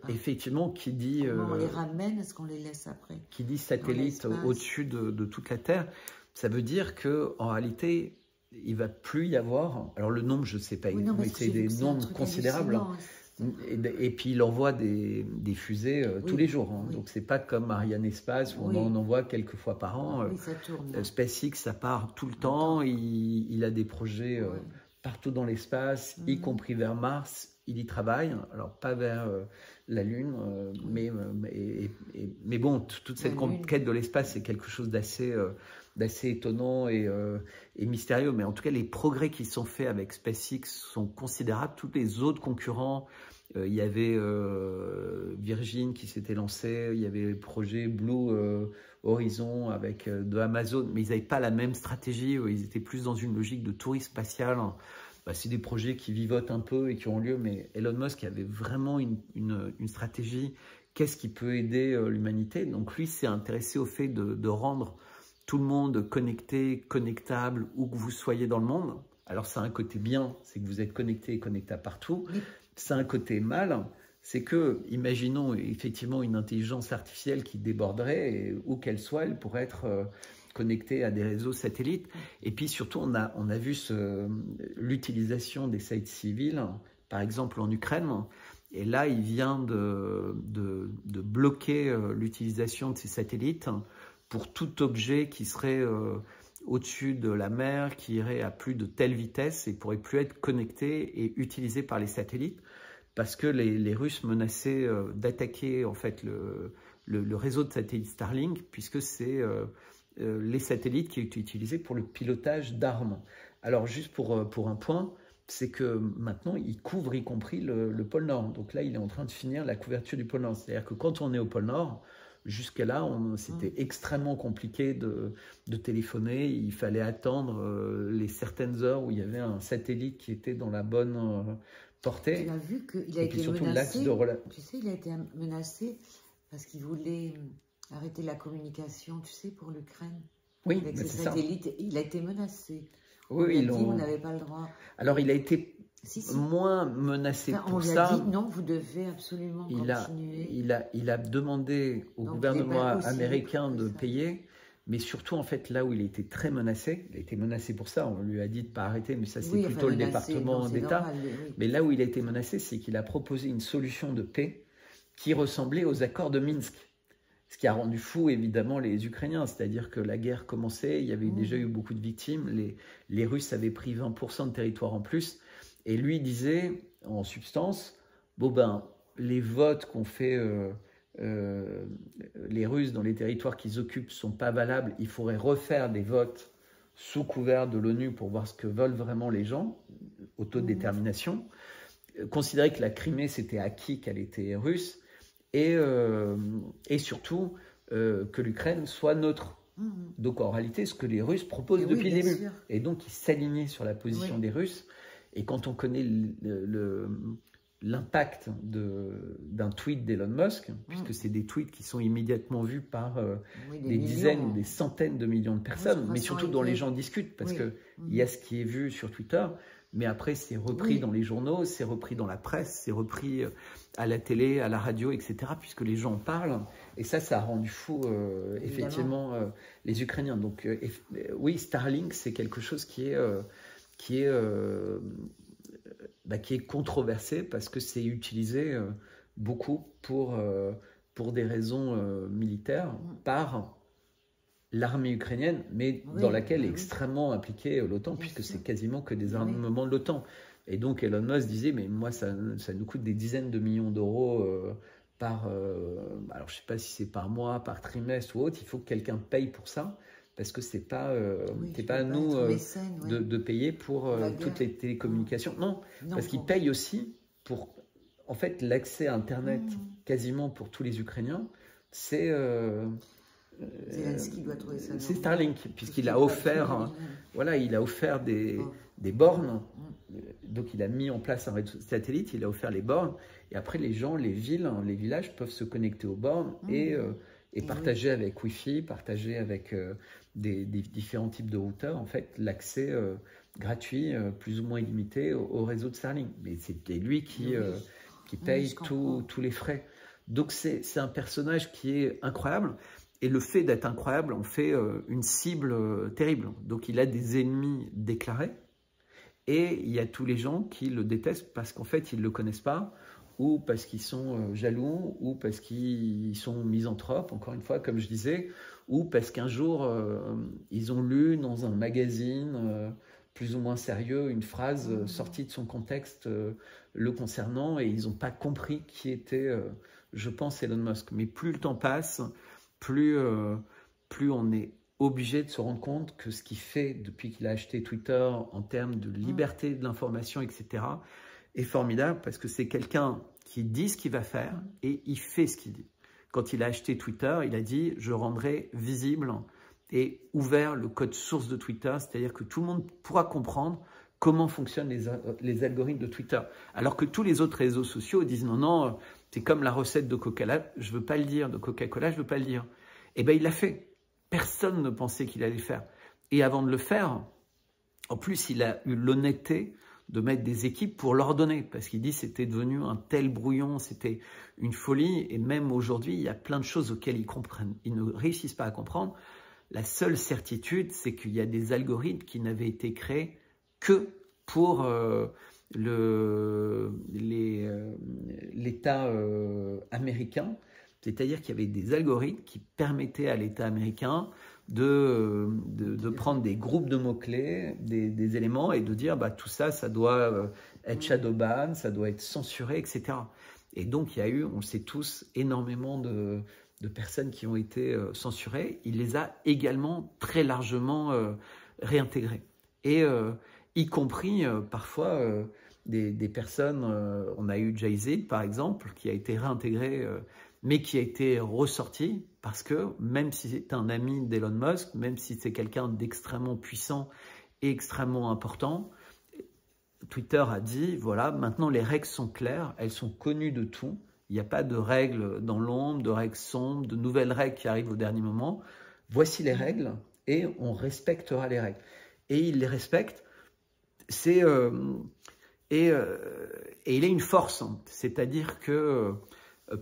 effectivement, qui dit... Comment on les ramène? Est-ce qu'on les laisse après? Qui dit satellite au-dessus de toute la Terre, ça veut dire qu'en réalité, il ne va plus y avoir... Alors le nombre, je ne sais pas, mais c'est des nombres considérables. Et puis il envoie des fusées tous les jours. Hein. Donc c'est pas comme Ariane Espace où on en envoie quelques fois par an. Ça tourne. SpaceX, ça part tout le temps. Il a des projets partout dans l'espace, y compris vers Mars, il y travaille, alors pas vers la Lune, mais bon, toute cette conquête de l'espace, c'est quelque chose d'assez étonnant et mystérieux. Mais en tout cas, les progrès qui sont faits avec SpaceX sont considérables. Tous les autres concurrents, il y avait Virgin qui s'était lancé, il y avait le projet Blue Horizon avec de Amazon, mais ils n'avaient pas la même stratégie, ils étaient plus dans une logique de tourisme spatial. C'est des projets qui vivotent un peu et qui ont lieu, mais Elon Musk avait vraiment une stratégie. Qu'est-ce qui peut aider l'humanité? Donc lui s'est intéressé au fait de rendre tout le monde connecté, connectable, où que vous soyez dans le monde. Alors ça a un côté bien, c'est que vous êtes connecté et connectable partout. Ça a un côté mal, c'est que, imaginons effectivement une intelligence artificielle qui déborderait, et où qu'elle soit, elle pourrait être connectée à des réseaux satellites. Et puis surtout, on a vu l'utilisation des sites civils, par exemple en Ukraine. Et là, il vient de bloquer l'utilisation de ces satellites pour tout objet qui serait au-dessus de la mer, qui irait à plus de telle vitesse et pourrait plus être connecté et utilisé par les satellites, parce que les Russes menaçaient d'attaquer en fait le réseau de satellites Starlink, puisque c'est les satellites qui sont utilisés pour le pilotage d'armes. Alors juste pour un point, c'est que maintenant il couvre y compris le pôle Nord. Donc là, il est en train de finir la couverture du pôle Nord. C'est-à-dire que quand on est au pôle Nord, jusqu'à là, c'était extrêmement compliqué de téléphoner. Il fallait attendre les certaines heures où il y avait un satellite qui était dans la bonne portée. Tu as vu qu'il a été menacé. Tu sais, il a été menacé parce qu'il voulait arrêter la communication, tu sais, pour l'Ukraine. Oui, avec ses satellites. Ça. Il a été menacé. Oui, il a dit, vous n'avez pas le droit. Alors, il a été moins menacé pour ça. On lui a dit, non, vous devez absolument continuer. Il a demandé au gouvernement américain de payer, mais surtout, en fait, là où il a été très menacé, il a été menacé pour ça, on lui a dit de ne pas arrêter, mais ça, c'est plutôt le département d'État. Mais là où il a été menacé, c'est qu'il a proposé une solution de paix qui ressemblait aux accords de Minsk. Ce qui a rendu fou, évidemment, les Ukrainiens. C'est-à-dire que la guerre commençait, il y avait déjà eu beaucoup de victimes, les Russes avaient pris 20% de territoire en plus, et lui disait, en substance, bon ben, les votes qu'ont fait les Russes dans les territoires qu'ils occupent ne sont pas valables, il faudrait refaire des votes sous couvert de l'ONU pour voir ce que veulent vraiment les gens, autodétermination, considérer que la Crimée c'était acquis, qu'elle était russe, et surtout que l'Ukraine soit neutre. Donc en réalité, ce que les Russes proposent depuis le début. Et donc ils s'alignaient sur la position des Russes. Et quand on connaît l'impact d'un tweet d'Elon Musk, puisque c'est des tweets qui sont immédiatement vus par des dizaines ou des centaines de millions de personnes, mais surtout dont les gens discutent, parce qu'il y a ce qui est vu sur Twitter, mais après c'est repris dans les journaux, c'est repris dans la presse, c'est repris à la télé, à la radio, etc., puisque les gens en parlent, et ça a rendu fou effectivement les Ukrainiens. Donc oui, Starlink, c'est quelque chose qui est controversé parce que c'est utilisé beaucoup pour des raisons militaires par l'armée ukrainienne, mais dans laquelle est extrêmement impliquée l'OTAN, puisque c'est quasiment que des armements de l'OTAN. Et donc Elon Musk disait, mais moi ça nous coûte des dizaines de millions d'euros alors je ne sais pas si c'est par mois, par trimestre ou autre, il faut que quelqu'un paye pour ça. Parce que c'est pas à nous de payer pour toutes les télécommunications. Non, parce qu'ils payent aussi pour, en fait, l'accès à Internet quasiment pour tous les Ukrainiens. C'est Starlink, puisqu'il a offert, il a offert des bornes. Donc il a mis en place un réseau satellite, il a offert les bornes, et après les gens, les villes, les villages peuvent se connecter aux bornes et partager avec Wi-Fi, partager avec des différents types de routeurs, en fait, l'accès gratuit, plus ou moins illimité au réseau de Starlink. Mais c'est lui qui paye tous les frais. Donc c'est un personnage qui est incroyable, et le fait d'être incroyable en fait une cible terrible. Donc il a des ennemis déclarés, et il y a tous les gens qui le détestent parce qu'en fait ils ne le connaissent pas, ou parce qu'ils sont jaloux, ou parce qu'ils sont misanthropes, encore une fois, comme je disais, ou parce qu'un jour, ils ont lu dans un magazine plus ou moins sérieux, une phrase sortie de son contexte le concernant, et ils n'ont pas compris qui était, je pense, Elon Musk. Mais plus le temps passe, plus on est obligé de se rendre compte que ce qu'il fait depuis qu'il a acheté Twitter en termes de liberté de l'information, etc., est formidable, parce que c'est quelqu'un qui dit ce qu'il va faire et il fait ce qu'il dit. Quand il a acheté Twitter, il a dit « je rendrai visible et ouvert le code source de Twitter », c'est-à-dire que tout le monde pourra comprendre comment fonctionnent les algorithmes de Twitter. Alors que tous les autres réseaux sociaux disent « non, non, c'est comme la recette de Coca-Cola, je ne veux pas le dire, de Coca-Cola, je ne veux pas le dire ». Eh bien, il l'a fait. Personne ne pensait qu'il allait le faire. Et avant de le faire, en plus, il a eu l'honnêteté de mettre des équipes pour l'ordonner, parce qu'il dit que c'était devenu un tel brouillon, c'était une folie, et même aujourd'hui, il y a plein de choses auxquelles ils ne réussissent pas à comprendre. La seule certitude, c'est qu'il y a des algorithmes qui n'avaient été créés que pour l'État américain, c'est-à-dire qu'il y avait des algorithmes qui permettaient à l'État américain de prendre des groupes de mots-clés, des éléments, et de dire bah, tout ça, ça doit être shadowban, ça doit être censuré, etc. Et donc, il y a eu, on le sait tous, énormément de personnes qui ont été censurées. Il les a également très largement réintégrées. Et y compris parfois des personnes, on a eu Jay-Z par exemple, qui a été réintégré, mais qui a été ressorti parce que même si c'est un ami d'Elon Musk, même si c'est quelqu'un d'extrêmement puissant et extrêmement important, Twitter a dit, voilà, maintenant les règles sont claires, elles sont connues de tout, il n'y a pas de règles dans l'ombre, de règles sombres, de nouvelles règles qui arrivent au dernier moment. Voici les règles et on respectera les règles. Et il les respecte. Et il a une force, c'est-à-dire que,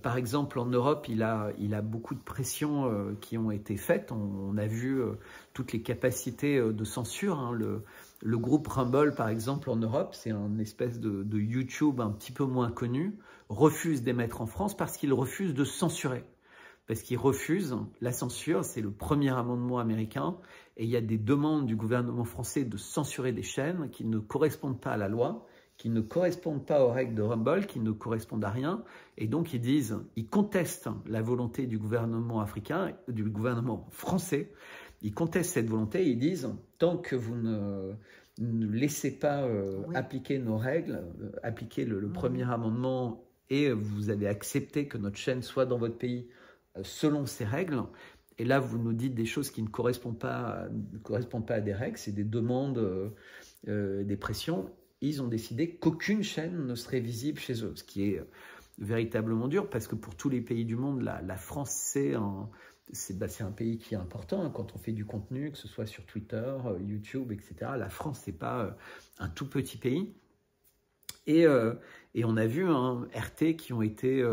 par exemple, en Europe, il a beaucoup de pressions qui ont été faites. On a vu toutes les capacités de censure. Hein. Le groupe Rumble, par exemple, en Europe, c'est un espèce de YouTube un petit peu moins connu, refuse d'émettre en France parce qu'il refuse de censurer. Parce qu'il refuse la censure, c'est le premier amendement américain, et il y a des demandes du gouvernement français de censurer des chaînes qui ne correspondent pas à la loi, qui ne correspondent pas aux règles de Rumble, qui ne correspondent à rien, et donc ils contestent la volonté du gouvernement africain, du gouvernement français, ils contestent cette volonté, et ils disent, tant que vous ne laissez pas appliquer nos règles, appliquer le premier amendement, et vous avez accepté que notre chaîne soit dans votre pays selon ces règles, et là vous nous dites des choses qui ne correspondent pas à des règles, c'est des demandes, des pressions, ils ont décidé qu'aucune chaîne ne serait visible chez eux, ce qui est véritablement dur, parce que pour tous les pays du monde, la France, c'est un pays qui est important, hein, quand on fait du contenu, que ce soit sur Twitter, YouTube, etc. La France, c'est pas un tout petit pays. Et on a vu RT qui ont été...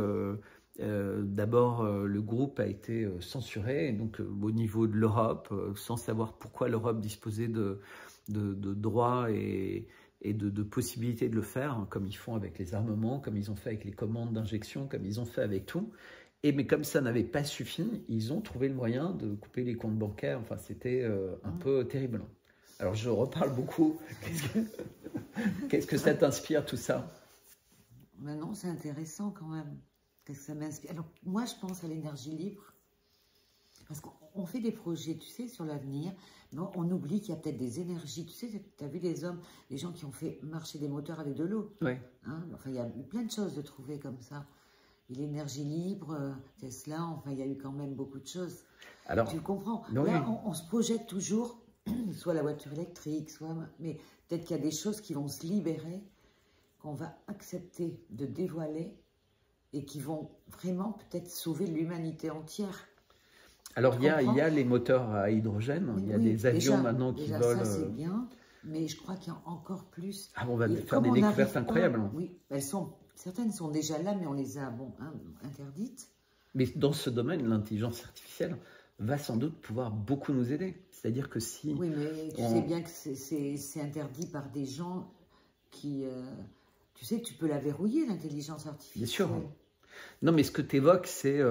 D'abord, le groupe a été censuré, donc au niveau de l'Europe, sans savoir pourquoi l'Europe disposait de droits et de possibilités de le faire, hein, comme ils font avec les armements, comme ils ont fait avec les commandes d'injection, comme ils ont fait avec tout. Mais comme ça n'avait pas suffi, ils ont trouvé le moyen de couper les comptes bancaires. Enfin, c'était un peu terrible. Alors, je reparle beaucoup. Qu'est-ce que ça t'inspire, tout ça? Non, c'est intéressant quand même. Qu'est-ce que ça m'inspire? Alors, moi, je pense à l'énergie libre. Parce qu'on fait des projets, tu sais, sur l'avenir, mais on oublie qu'il y a peut-être des énergies. Tu sais, tu as vu les gens qui ont fait marcher des moteurs avec de l'eau. Oui. Hein, enfin, il y a plein de choses de trouver comme ça. Et l'énergie libre, Tesla, enfin, il y a eu quand même beaucoup de choses. Alors, tu comprends? Non, là, on se projette toujours, soit la voiture électrique, mais peut-être qu'il y a des choses qui vont se libérer, qu'on va accepter de dévoiler et qui vont vraiment peut-être sauver l'humanité entière. Alors, il y a les moteurs à hydrogène, il y a des avions maintenant qui volent. Ça, c'est bien, mais je crois qu'il y a encore plus. Ah, on va faire des découvertes incroyables. Oui, certaines sont déjà là, mais on les a interdites. Mais dans ce domaine, l'intelligence artificielle va sans doute pouvoir beaucoup nous aider. C'est-à-dire que si... Oui, mais tu sais bien que c'est interdit par des gens qui... tu sais que tu peux la verrouiller, l'intelligence artificielle. Bien sûr. Non, mais ce que tu évoques, c'est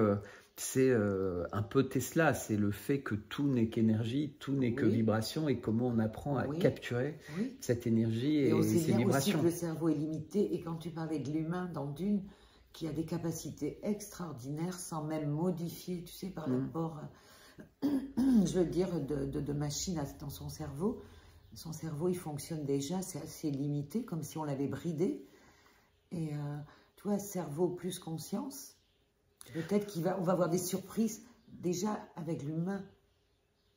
c'est un peu Tesla, c'est le fait que tout n'est qu'énergie, tout n'est que vibration, et comment on apprend à capturer cette énergie et ces vibrations. Aussi que le cerveau est limité, et quand tu parlais de l'humain dans Dune, qui a des capacités extraordinaires sans même modifier, tu sais, par rapport, je veux dire, de machines dans son cerveau. Son cerveau, il fonctionne déjà, c'est assez limité, comme si on l'avait bridé. Et tu vois, cerveau plus conscience, peut-être qu'on va avoir des surprises déjà avec l'humain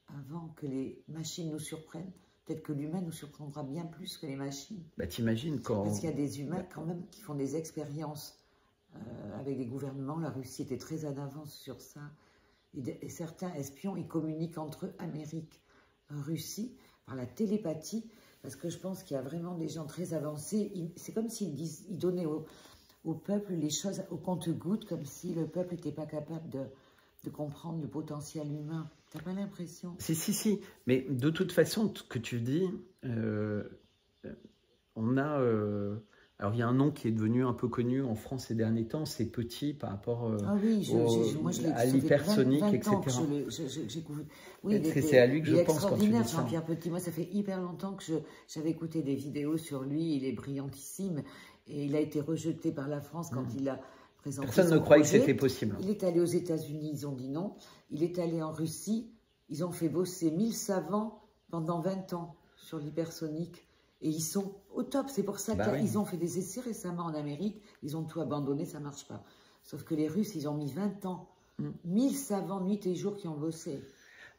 avant que les machines nous surprennent. Peut-être que l'humain nous surprendra bien plus que les machines. Bah, t'imagines quand... Parce qu'il y a des humains quand même qui font des expériences avec des gouvernements. La Russie était très en avance sur ça. Et certains espions, ils communiquent entre eux, Amérique, Russie, par la télépathie, parce que je pense qu'il y a vraiment des gens très avancés. C'est comme s'ils donnaient au peuple les choses au compte-gouttes, comme si le peuple n'était pas capable de comprendre le potentiel humain. T'as pas l'impression? Si. Mais de toute façon, ce que tu dis, on a... alors, il y a un nom qui est devenu un peu connu en France ces derniers temps, c'est Petit par rapport à l'hypersonique, etc. Oui, c'est à lui que je pense quand tu dis ça. Jean-Pierre Petit. Moi, ça fait hyper longtemps que j'avais écouté des vidéos sur lui. Il est brillantissime. Et il a été rejeté par la France quand il a présenté Personne ne croyait que c'était possible. Il est allé aux États-Unis, ils ont dit non. Il est allé en Russie. Ils ont fait bosser 1000 savants pendant 20 ans sur l'hypersonique. Et ils sont au top. C'est pour ça qu'ils ont fait des essais récemment en Amérique. Ils ont tout abandonné, ça ne marche pas. Sauf que les Russes, ils ont mis 20 ans. 1000 savants, nuit et jour, qui ont bossé.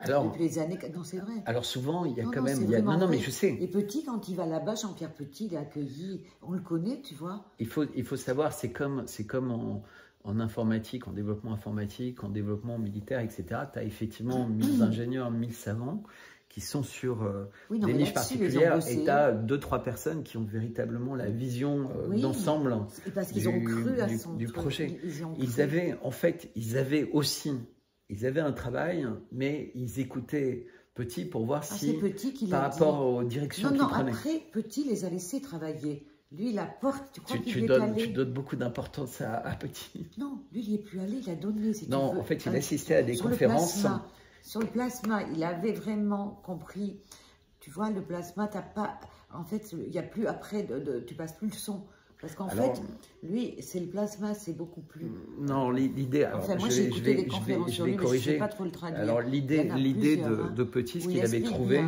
Alors, depuis les années... Non, c'est vrai. Alors souvent, il y a quand même... Non, mais je sais. Et Petit, quand il va là-bas, Jean-Pierre Petit, il est accueilli. On le connaît, tu vois. Il faut savoir, c'est comme en informatique, en développement informatique, en développement militaire, etc. Tu as effectivement 1000 ingénieurs, 1000 savants qui sont sur des niches particulières, et tu as 2-3 personnes qui ont véritablement la vision d'ensemble du projet. Ils avaient un travail, mais ils écoutaient Petit pour voir si, par rapport aux directions qu'ils prenaient. Après, Petit les a laissés travailler. Lui, la porte, tu crois qu'il est allé? Tu donnes beaucoup d'importance à Petit. Non, lui, il n'est plus allé, il a donné. Non, en fait, il assistait à des conférences. Sur le plasma, il avait vraiment compris. Tu vois, le plasma, t'as pas... En fait, il n'y a plus après, tu passes plus le son. Parce qu'en fait, lui, c'est le plasma, c'est beaucoup plus... Non, l'idée... Enfin, moi, j'ai écouté des conférences sur lui, mais je ne sais pas trop le traduire. Alors, l'idée de Petit, ce qu'il avait trouvé,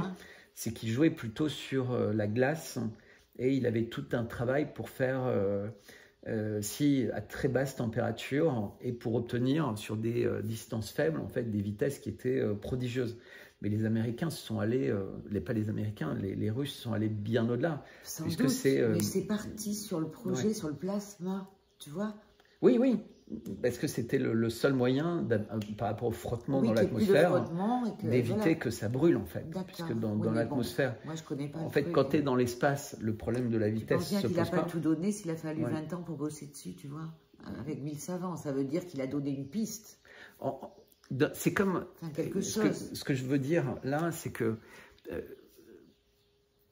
c'est qu'il jouait plutôt sur la glace, et il avait tout un travail pour faire... à très basse température, et pour obtenir sur des distances faibles, en fait, des vitesses qui étaient prodigieuses. Mais les Américains se sont allés, pas les Américains, les Russes sont allés bien au-delà. Sans doute, mais c'est parti sur le projet, sur le plasma, tu vois. Oui, parce que c'était le seul moyen, par rapport au frottement dans l'atmosphère, d'éviter que ça brûle, en fait. Puisque dans l'atmosphère, moi, je connais pas en fait, quand tu es dans l'espace, le problème de la vitesse se pose pas. Il n'a pas tout donné s'il a fallu 20 ans pour bosser dessus, tu vois. Avec 1000 savants, ça veut dire qu'il a donné une piste. C'est comme... quelque chose. Ce que je veux dire là, c'est que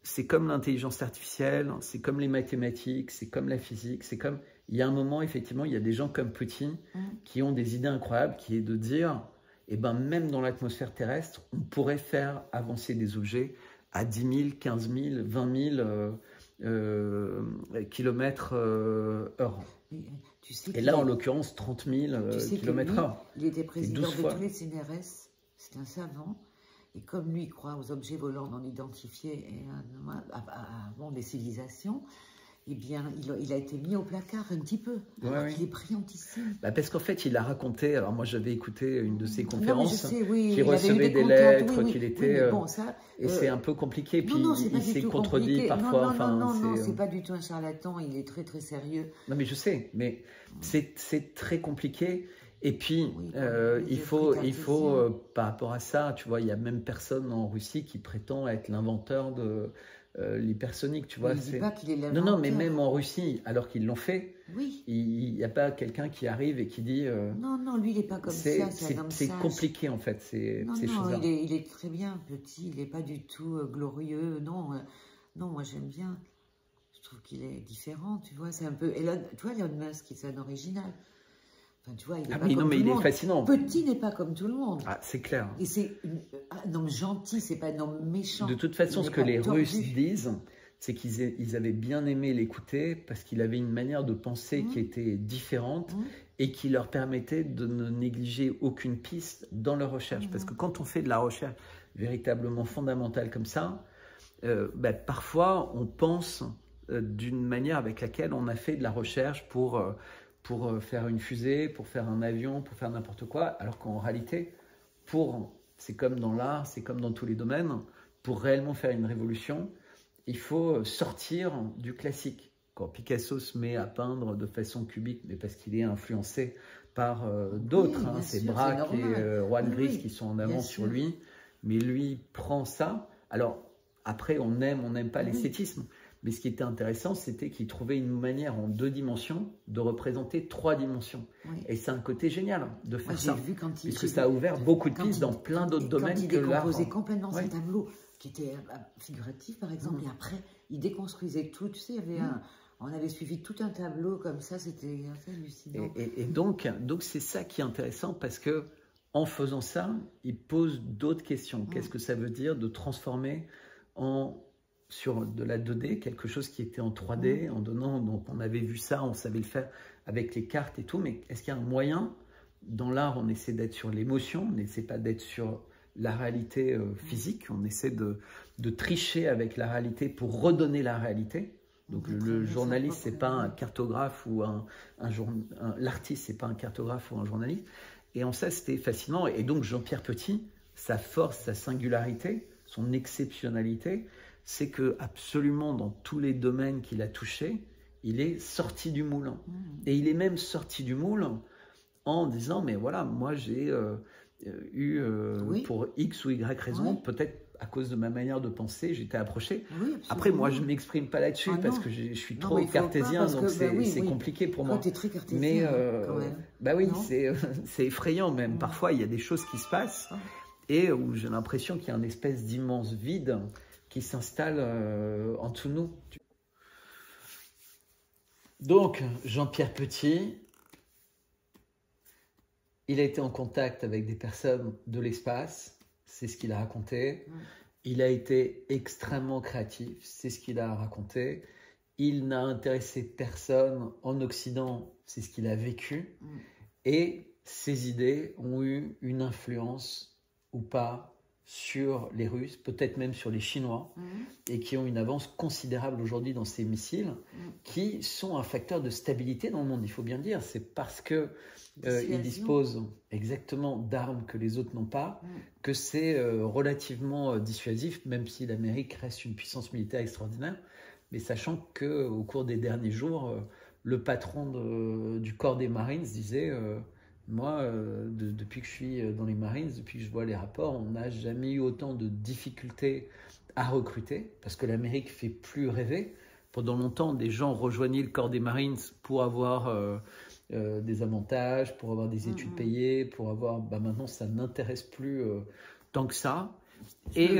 c'est comme l'intelligence artificielle, c'est comme les mathématiques, c'est comme la physique, c'est comme... Il y a un moment, effectivement, il y a des gens comme Petit qui ont des idées incroyables, qui est de dire, même dans l'atmosphère terrestre, on pourrait faire avancer des objets à 10 000, 15 000, 20 000 km/h. Et là, en l'occurrence, 30 000 km/h. Il était président de tous les CNRS, c'est un savant. Et comme lui, il croit aux objets volants non identifiés et des civilisations, eh bien, il a été mis au placard un petit peu. Alors qu'il est brillantissime. Parce qu'en fait, il a raconté, alors moi j'avais écouté une de ses conférences, qu'il recevait des lettres, qu'il était... et c'est un peu compliqué, puis il s'est contredit parfois. Non, c'est pas du tout un charlatan, il est très très sérieux. Non mais je sais, mais c'est très compliqué. Et puis, il faut par rapport à ça, tu vois, il n'y a même personne en Russie qui prétend être l'inventeur de l'hypersonique, tu vois. Il ne dit pas qu'il est l'inventeur. Non, mais même en Russie, alors qu'ils l'ont fait, il n'y a pas quelqu'un qui arrive et qui dit... Non, lui, il n'est pas comme ça, c'est compliqué, en fait, ces choses-là. Il est très bien, Petit, il n'est pas du tout glorieux, non, moi j'aime bien. Je trouve qu'il est différent, tu vois, c'est un peu... tu vois, Elon Musk, c'est un original. Enfin, tu vois, il est Ah pas mais comme non, mais tout il le est monde. fascinant. Petit n'est pas comme tout le monde. Ah, c'est clair. Et c'est un homme gentil, c'est pas un homme méchant. De toute façon, Il ce n'est que pas les tordu. Russes disent, c'est qu'ils avaient bien aimé l'écouter parce qu'il avait une manière de penser qui était différente et qui leur permettait de ne négliger aucune piste dans leur recherche. Parce que quand on fait de la recherche véritablement fondamentale comme ça, parfois on pense d'une manière avec laquelle on a fait de la recherche pour faire une fusée, pour faire un avion, pour faire n'importe quoi, alors qu'en réalité, c'est comme dans l'art, c'est comme dans tous les domaines, pour réellement faire une révolution, il faut sortir du classique. Quand Picasso se met à peindre de façon cubique, mais parce qu'il est influencé par d'autres, c'est Braque et Juan Gris qui sont en avance sur lui, mais lui prend ça. Alors après, on n'aime pas l'esthétisme, mais ce qui était intéressant, c'était qu'il trouvait une manière en 2 dimensions de représenter 3 dimensions. Et c'est un côté génial de faire ça, puisque ça a ouvert beaucoup de pistes dans plein d'autres domaines que l'art. Il décomposait complètement ses tableaux, qui étaient figuratifs par exemple, et après, il déconstruisait tout. Tu sais, il y avait on avait suivi tout un tableau comme ça, c'était assez hallucinant. Et donc c'est ça qui est intéressant, parce que en faisant ça, il pose d'autres questions. Qu'est-ce que ça veut dire de transformer sur de la 2D, quelque chose qui était en 3D, en donnant, donc on avait vu ça, on savait le faire avec les cartes et tout, mais est-ce qu'il y a un moyen? Dans l'art, on essaie d'être sur l'émotion, on n'essaie pas d'être sur la réalité physique, on essaie de tricher avec la réalité pour redonner la réalité. Donc le journaliste, c'est pas un cartographe ou l'artiste, c'est pas un cartographe ou un journaliste. Et en ça, c'était fascinant. Et donc Jean-Pierre Petit, sa force, sa singularité, son exceptionnalité, c'est que absolument dans tous les domaines qu'il a touchés, il est sorti du moule. Et il est même sorti du moule en disant, mais voilà, moi j'ai eu, pour X ou Y raison, peut-être à cause de ma manière de penser, j'étais approché. Après, moi, je ne m'exprime pas là-dessus parce que je suis trop cartésien, donc c'est compliqué pour moi. Tu es très cartésien, mais quand même. Bah oui, c'est effrayant même. Parfois, il y a des choses qui se passent et où j'ai l'impression qu'il y a une espèce d'immense vide qui s'installe en dessous de nous. Donc, Jean-Pierre Petit, il a été en contact avec des personnes de l'espace, c'est ce qu'il a raconté. Il a été extrêmement créatif, c'est ce qu'il a raconté. Il n'a intéressé personne en Occident, c'est ce qu'il a vécu. Et ses idées ont eu une influence ou pas sur les Russes, peut-être même sur les Chinois, et qui ont une avance considérable aujourd'hui dans ces missiles, qui sont un facteur de stabilité dans le monde, il faut bien le dire. C'est parce que ils disposent exactement d'armes que les autres n'ont pas, que c'est relativement dissuasif, même si l'Amérique reste une puissance militaire extraordinaire. Mais sachant qu'au cours des derniers jours, le patron du corps des Marines disait moi, depuis que je suis dans les Marines, depuis que je vois les rapports, on n'a jamais eu autant de difficultés à recruter, parce que l'Amérique fait plus rêver. Pendant longtemps, des gens rejoignaient le corps des Marines pour avoir des avantages, pour avoir des études payées, pour avoir... maintenant, ça n'intéresse plus tant que ça. Et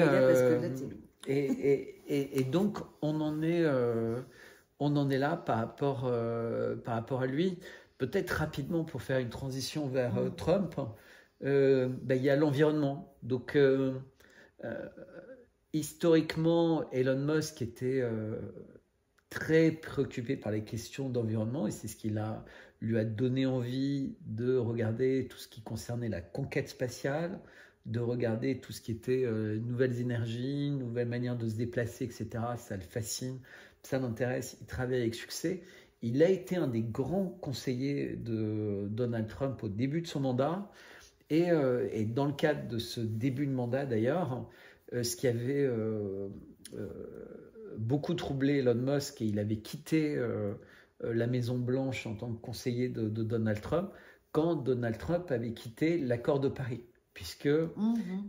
donc, on en est là par rapport à lui. Peut-être rapidement, pour faire une transition vers Trump, il y a l'environnement. Donc, historiquement, Elon Musk était très préoccupé par les questions d'environnement, et c'est ce qui lui a donné envie de regarder tout ce qui concernait la conquête spatiale, de regarder tout ce qui était nouvelles énergies, nouvelles manières de se déplacer, etc. Ça le fascine, ça l'intéresse, il travaille avec succès. Il a été un des grands conseillers de Donald Trump au début de son mandat. Et dans le cadre de ce début de mandat, d'ailleurs, ce qui avait beaucoup troublé Elon Musk, et il avait quitté la Maison-Blanche en tant que conseiller de Donald Trump, quand Donald Trump avait quitté l'accord de Paris. Puisque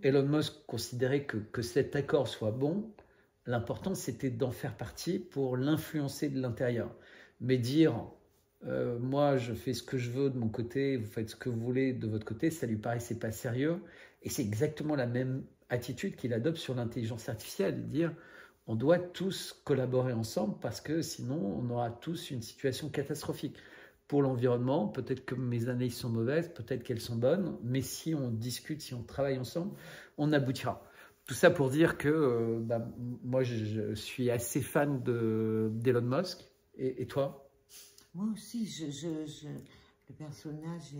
Elon Musk considérait que cet accord soit bon, l'important c'était d'en faire partie pour l'influencer de l'intérieur. Mais dire, moi je fais ce que je veux de mon côté, vous faites ce que vous voulez de votre côté, ça lui paraissait pas sérieux. Et c'est exactement la même attitude qu'il adopte sur l'intelligence artificielle, dire on doit tous collaborer ensemble parce que sinon on aura tous une situation catastrophique. pour l'environnement. Peut-être que mes analyses sont mauvaises, peut-être qu'elles sont bonnes, mais si on discute, si on travaille ensemble, on aboutira. Tout ça pour dire que moi, je suis assez fan d'Elon Musk. Et toi? Moi aussi, le personnage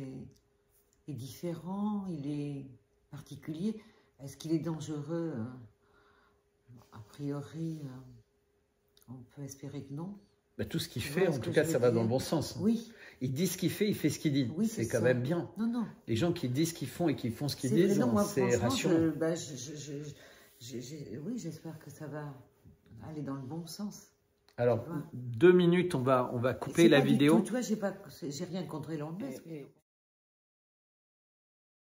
est différent, il est particulier. Est-ce qu'il est dangereux? A priori, on peut espérer que non. Tout ce qu'il fait, en tout cas, ça va dans le bon sens. Oui. Il dit ce qu'il fait, il fait ce qu'il dit. Oui, c'est quand même bien. Non, non. Les gens qui disent ce qu'ils font et qui font ce qu'ils disent, c'est rassurant. Oui, j'espère que ça va aller dans le bon sens. Alors, 2 minutes, on va couper la vidéo. Tu vois, j'ai rien contre Elon Musk.